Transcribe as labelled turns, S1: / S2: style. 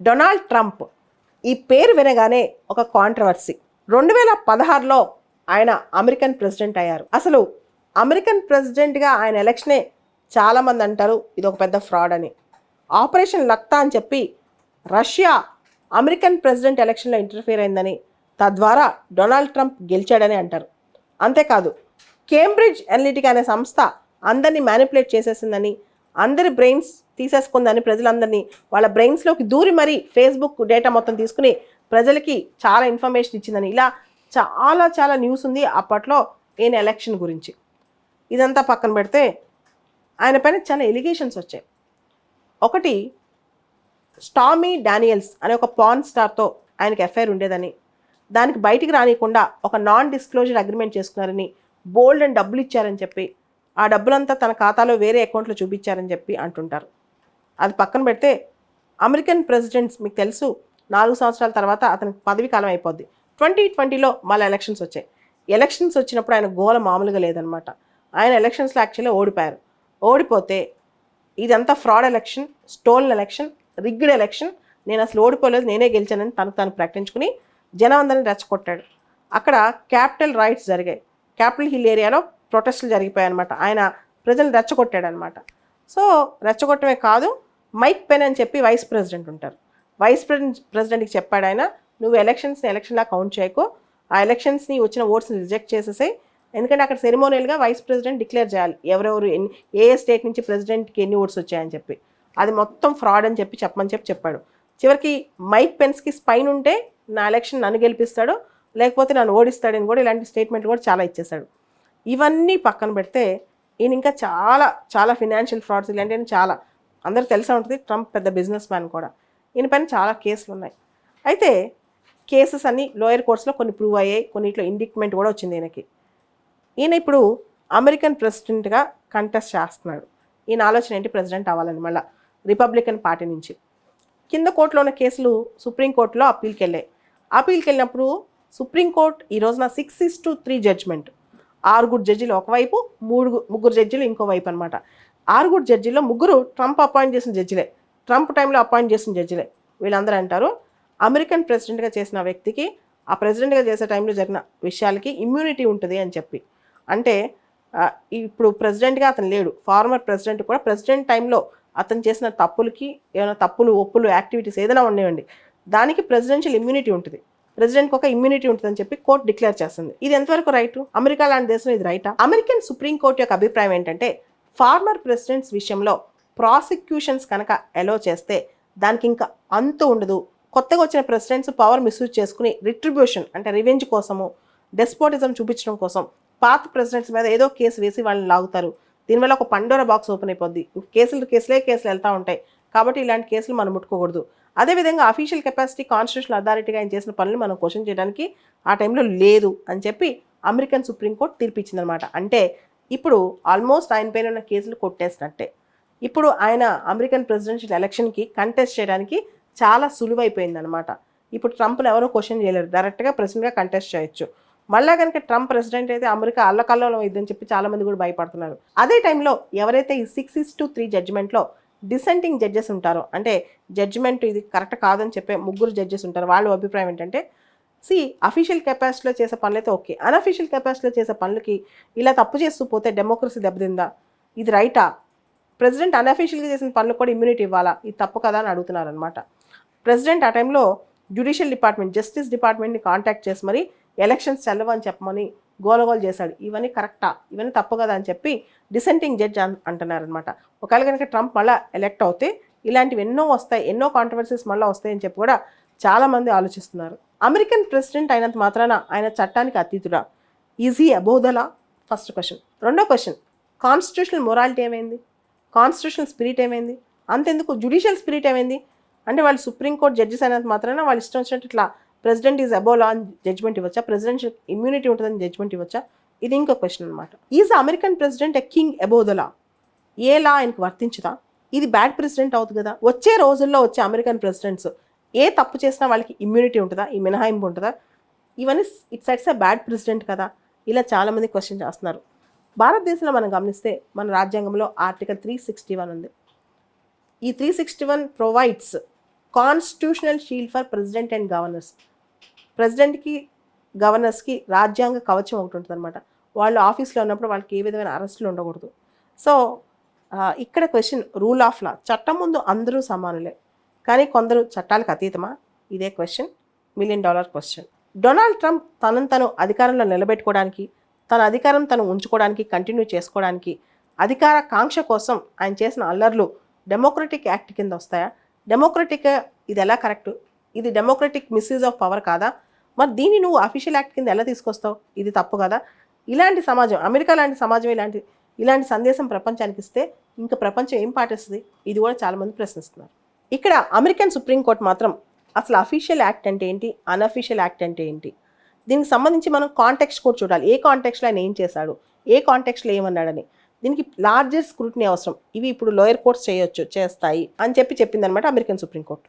S1: Donald Trump ఈ పేరు వినగానే ఒక కాంట్రవర్సీ. 2016లో ఆయన అమెరికన్ ప్రెసిడెంట్ అయ్యారు. అసలు అమెరికన్ ప్రెసిడెంట్గా ఆయన ఎలక్షనే చాలామంది అంటారు ఇది ఒక పెద్ద ఫ్రాడ్ అని. ఆపరేషన్ లక్తా అని చెప్పి రష్యా అమెరికన్ ప్రెసిడెంట్ ఎలక్షన్లో ఇంటర్ఫియర్ అయిందని, తద్వారా డొనాల్డ్ ట్రంప్ గెలిచాడని అంటారు. అంతేకాదు కేంబ్రిడ్జ్ అనలిటికా అనే సంస్థ అందరినీ మ్యానిపులేట్ చేసేసిందని, అందరి బ్రెయిన్స్ తీసేసుకుందని, ప్రజలందరినీ వాళ్ళ బ్రెయిన్స్లోకి దూరి మరీ ఫేస్బుక్ డేటా మొత్తం తీసుకుని ప్రజలకి చాలా ఇన్ఫర్మేషన్ ఇచ్చిందని, ఇలా చాలా చాలా న్యూస్ ఉంది అప్పట్లో ఈయన ఎలక్షన్ గురించి. ఇదంతా పక్కన పెడితే ఆయన పైన చాలా ఎలిగేషన్స్ వచ్చాయి. ఒకటి, స్టామీ డానియల్స్ అనే ఒక పాన్ స్టార్తో ఆయనకి ఎఫ్ఐఆర్ ఉండేదని, దానికి బయటికి రానియకుండా ఒక నాన్ డిస్క్లోజర్ అగ్రిమెంట్ చేసుకున్నారని, బోల్డ్ అండ్ డబ్బులు ఇచ్చారని చెప్పి, ఆ డబ్బులంతా తన ఖాతాలో వేరే అకౌంట్లో చూపించారని చెప్పి అంటుంటారు. అది పక్కన పెడితే అమెరికన్ ప్రెసిడెంట్స్ మీకు తెలుసు 4 సంవత్సరాల తర్వాత అతనికి పదవి కాలం అయిపోద్ది. 2020లో మళ్ళీ ఎలక్షన్స్ వచ్చాయి. ఎలక్షన్స్ వచ్చినప్పుడు ఆయన గోల మామూలుగా లేదనమాట. ఆయన ఎలక్షన్స్లో యాక్చువల్గా ఓడిపోయారు. ఓడిపోతే ఇదంతా fraud election, stolen election, rigged election, నేను అసలు ఓడిపోలేదు నేనే గెలిచానని తను ప్రకటించుకుని జనం అందరిని రెచ్చగొట్టాడు. అక్కడ క్యాపిటల్ రైట్స్ జరిగాయి. క్యాపిటల్ హిల్ ఏరియాలో ప్రొటెస్టులు జరిగిపోయాయన్నమాట. ఆయన ప్రజలు రెచ్చగొట్టాడనమాట. సో రెచ్చగొట్టమే కాదు, మైక్ పెన్ అని చెప్పి వైస్ ప్రెసిడెంట్ ఉంటారు. వైస్ ప్రెసిడెంట్కి చెప్పాడు ఆయన, నువ్వు ఎలక్షన్లా కౌంట్ చేయకు, ఆ ఎలక్షన్స్ని వచ్చిన ఓట్స్ని రిజెక్ట్ చేసేసాయి. ఎందుకంటే అక్కడ సెరిమోనియల్గా వైస్ ప్రెసిడెంట్ డిక్లేర్ చేయాలి ఎవరెవరు ఏ స్టేట్ నుంచి ప్రెసిడెంట్కి ఎన్ని ఓట్స్ వచ్చాయని చెప్పి. అది మొత్తం ఫ్రాడ్ అని చెప్పమని చెప్పాడు. చివరికి మైక్ పెన్స్కి స్పైన్ ఉంటే నా ఎలక్షన్ నన్ను గెలిపిస్తాడు, లేకపోతే నన్ను ఓడిస్తాడని కూడా ఇలాంటి స్టేట్మెంట్లు కూడా చాలా ఇచ్చేశాడు. ఇవన్నీ పక్కన పెడితే ఈయన ఇంకా చాలా చాలా ఫినాన్షియల్ ఫ్రాడ్స్ ఇలాంటివి చాలా అందరూ తెలిసే ఉంటుంది. ట్రంప్ పెద్ద బిజినెస్ మ్యాన్ కూడా. ఈయన పైన చాలా కేసులు ఉన్నాయి. అయితే కేసెస్ అన్ని లోయర్ కోర్ట్స్లో కొన్ని ప్రూవ్ అయ్యాయి, కొన్నిట్లో ఇండిక్ట్మెంట్ కూడా వచ్చింది ఈయనకి. ఈయన ఇప్పుడు అమెరికన్ ప్రెసిడెంట్గా కంటెస్ట్ చేస్తున్నాడు. ఈయన ఆలోచన ఏంటి, ప్రెసిడెంట్ అవ్వాలని మళ్ళీ రిపబ్లికన్ పార్టీ నుంచి. కింద కోర్టులో ఉన్న కేసులు సుప్రీంకోర్టులో అప్పీల్కి వెళ్ళినప్పుడు సుప్రీంకోర్టు ఈ రోజున 6-3 జడ్జ్మెంట్, 6 జడ్జిలు ఒకవైపు, 3 జడ్జిలు ఇంకోవైపు అనమాట. 6 జడ్జిల్లో 3 ట్రంప్ అపాయింట్ చేసిన జడ్జిలే, ట్రంప్ టైంలో అపాయింట్ చేసిన జడ్జిలే. వీళ్ళందరూ అంటారు అమెరికన్ ప్రెసిడెంట్గా చేసిన వ్యక్తికి ఆ ప్రెసిడెంట్గా చేసే టైంలో జరిగిన విషయాలకి ఇమ్యూనిటీ ఉంటుంది అని చెప్పి. అంటే ఇప్పుడు ప్రెసిడెంట్గా అతను లేడు, ఫార్మర్ ప్రెసిడెంట్ కూడా ప్రెసిడెంట్ టైంలో అతను చేసిన తప్పులకి ఏమైనా తప్పులు ఒప్పులు యాక్టివిటీస్ ఏదైనా ఉండేవండి, దానికి ప్రెసిడెన్షియల్ ఇమ్యూనిటీ ఉంటుంది, ప్రెసిడెంట్కి ఒక ఇమ్యూనిటీ ఉంటుందని చెప్పి కోర్టు డిక్లేర్ చేస్తుంది. ఇది ఎంతవరకు రైట్? అమెరికా లాంటి దేశం ఇది రైటా? అమెరికన్ సుప్రీంకోర్టు యొక్క అభిప్రాయం ఏంటంటే ఫార్మర్ ప్రెసిడెంట్స్ విషయంలో ప్రాసిక్యూషన్స్ కనుక అలో చేస్తే దానికి ఇంకా అంతు ఉండదు. కొత్తగా వచ్చిన ప్రెసిడెంట్స్ పవర్ మిస్యూజ్ చేసుకుని రిట్రిబ్యూషన్ అంటే రివెంజ్ కోసము, డెస్పోటిజం చూపించడం కోసం పాత ప్రెసిడెంట్స్ మీద ఏదో కేసు వేసి వాళ్ళని లాగుతారు. దీనివల్ల ఒక పండోరా బాక్స్ ఓపెన్ అయిపోద్ది. కేసులు వెళ్తూ ఉంటాయి. కాబట్టి ఇలాంటి కేసులు మనం ముట్టుకోకూడదు. అదేవిధంగా అఫీషియల్ కెపాసిటీ, కాన్స్టిట్యూషనల్ అథారిటీగా ఆయన చేసిన పనులు మనం క్వశ్చన్ చేయడానికి ఆ టైంలో లేదు అని చెప్పి అమెరికన్ సుప్రీంకోర్టు తీర్పిచ్చిందనమాట. అంటే ఇప్పుడు ఆల్మోస్ట్ ఆయన పైన ఉన్న కేసులు కొట్టేసినట్టే. ఇప్పుడు ఆయన అమెరికన్ ప్రెసిడెన్షియల్ ఎలక్షన్కి కంటెస్ట్ చేయడానికి చాలా సులువైపోయిందనమాట. ఇప్పుడు ట్రంప్ని ఎవరో క్వశ్చన్ చేయలేరు, డైరెక్ట్గా ప్రెసిడెంట్గా కంటెస్ట్ చేయొచ్చు. మళ్ళా కనుక ట్రంప్ ప్రెసిడెంట్ అయితే అమెరికా అల్లకల్లోలం ఇద్దని చెప్పి చాలామంది కూడా భయపడుతున్నారు. అదే టైంలో ఎవరైతే ఈ 6-3 జడ్జిమెంట్లో డిసెంటింగ్ జడ్జెస్ ఉంటారో, అంటే జడ్జిమెంట్ ఇది కరెక్ట్ కాదని చెప్పే 3 జడ్జెస్ ఉంటారు, వాళ్ళ అభిప్రాయం ఏంటంటే అఫీషియల్ కెపాసిటీలో చేసే పనులైతే ఓకే, అన్అఫీషియల్ కెపాసిటీలో చేసే పనులకి ఇలా తప్పు చేస్తూ పోతే డెమోక్రసీ దెబ్బతిందా, ఇది రైటా, ప్రెసిడెంట్ అన్అఫీషియల్గా చేసిన పనులకు కూడా ఇమ్యూనిటీ ఇవ్వాలా, ఇది తప్పు కదా అని అడుగుతున్నారనమాట. ప్రెసిడెంట్ ఆ టైంలో జ్యుడిషియల్ డిపార్ట్మెంట్, జస్టిస్ డిపార్ట్మెంట్ని కాంటాక్ట్ చేసి మరి ఎలక్షన్స్ చెల్లవని చెప్పమని గోలగోలు చేశాడు. ఇవన్నీ కరెక్టా, ఇవన్నీ తప్పు కదా అని చెప్పి డిసెంటింగ్ జడ్జ్ అంటున్నారనమాట. ఒకవేళ కనుక ట్రంప్ మళ్ళీ ఎలక్ట్ అవుతే ఇలాంటివి ఎన్నో వస్తాయి, ఎన్నో కాంట్రవర్సీస్ మళ్ళీ వస్తాయని చెప్పి కూడా చాలామంది ఆలోచిస్తున్నారు. అమెరికన్ ప్రెసిడెంట్ అయినంత మాత్రాన ఆయన చట్టానికి అతీతుడా? Is he above the law? First question. రెండో క్వశ్చన్, కాన్స్టిట్యూషనల్ మొరాలిటీ ఏమైంది, కాన్స్టిట్యూషనల్ స్పిరిట్ ఏమైంది, అంతెందుకు జ్యుడిషియల్ స్పిరిట్ ఏమైంది? అంటే వాళ్ళు సుప్రీంకోర్టు జడ్జెస్ అయినంత మాత్రాన వాళ్ళు ఇష్టం వచ్చినట్టు ఇట్లా ప్రెసిడెంట్ ఈజ్ అబోవ్ లా అని జడ్జ్మెంట్ ఇవ్వచ్చా, ప్రెసిడెన్షియల్ ఇమ్యూనిటీ ఉంటుందని జడ్జ్మెంట్ ఇవ్వచ్చా? ఇది ఇంకో క్వశ్చన్ అనమాట. Is American president a king above the law? ఏ లా ఆయనకు వర్తించదా? ఇది బ్యాడ్ ప్రెసిడెంట్ అవుతుంది కదా. వచ్చే రోజుల్లో వచ్చే అమెరికన్ ప్రెసిడెంట్స్ ఏ తప్పు చేసినా వాళ్ళకి ఇమ్యూనిటీ ఉంటుందా, ఈ మినహాయింపు ఉంటుందా? ఇవన్నీ it sets a bad president కదా. ఇలా చాలామంది క్వశ్చన్ చేస్తున్నారు. భారతదేశంలో మనం గమనిస్తే మన రాజ్యాంగంలో ఆర్టికల్ 361 ఉంది. ఈ 361 provides constitutional shield for president and governors. ప్రెసిడెంట్కి గవర్నర్స్కి రాజ్యాంగ కవచం ఒకటి ఉంటుంది అనమాట. వాళ్ళు ఆఫీస్లో ఉన్నప్పుడు వాళ్ళకి ఏ విధమైన అరెస్టులు ఉండకూడదు. సో ఇక్కడ క్వశ్చన్ రూల్ ఆఫ్ లా, చట్టం ముందు అందరూ సమానులే కానీ కొందరు చట్టాలకు అతీతమా? ఇదే question, $1 million question. Donald Trump తను అధికారంలో నిలబెట్టుకోవడానికి, తన అధికారం తను ఉంచుకోవడానికి, కంటిన్యూ చేసుకోవడానికి, అధికార కాంక్ష కోసం ఆయన చేసిన అల్లర్లు డెమోక్రటిక్ యాక్ట్ కింద వస్తాయా? డెమోక్రటిక్ ఇది ఎలా కరెక్ట్? ఇది డెమోక్రటిక్ మిస్యూజ్ ఆఫ్ పవర్ కాదా? మరి దీన్ని నువ్వు అఫీషియల్ యాక్ట్ కింద ఎలా తీసుకొస్తావు? ఇది తప్పు కదా? ఇలాంటి సమాజం, అమెరికా లాంటి సమాజం ఇలాంటి సందేశం ప్రపంచానికి ఇస్తే ఇంకా ప్రపంచం ఏం పాటిస్తుంది? ఇది కూడా చాలామంది ప్రశ్నిస్తున్నారు. ఇక్కడ అమెరికన్ సుప్రీంకోర్టు మాత్రం అసలు అఫీషియల్ యాక్ట్ అంటే ఏంటి, అన్అఫీషియల్ యాక్ట్ అంటే ఏంటి, దీనికి సంబంధించి మనం కాంటెక్స్ట్ కూడా చూడాలి. ఏ కాంటెక్స్ట్లో ఆయన ఏం చేశాడు, ఏ కాంటెక్స్ట్లో ఏమన్నాడని. దీనికి లార్జెస్ట్ స్క్రూటినీ అవసరం. ఇవి ఇప్పుడు లోయర్ కోర్ట్స్ చేస్తాయి అని చెప్పిందనమాట అమెరికన్ సుప్రీంకోర్టు.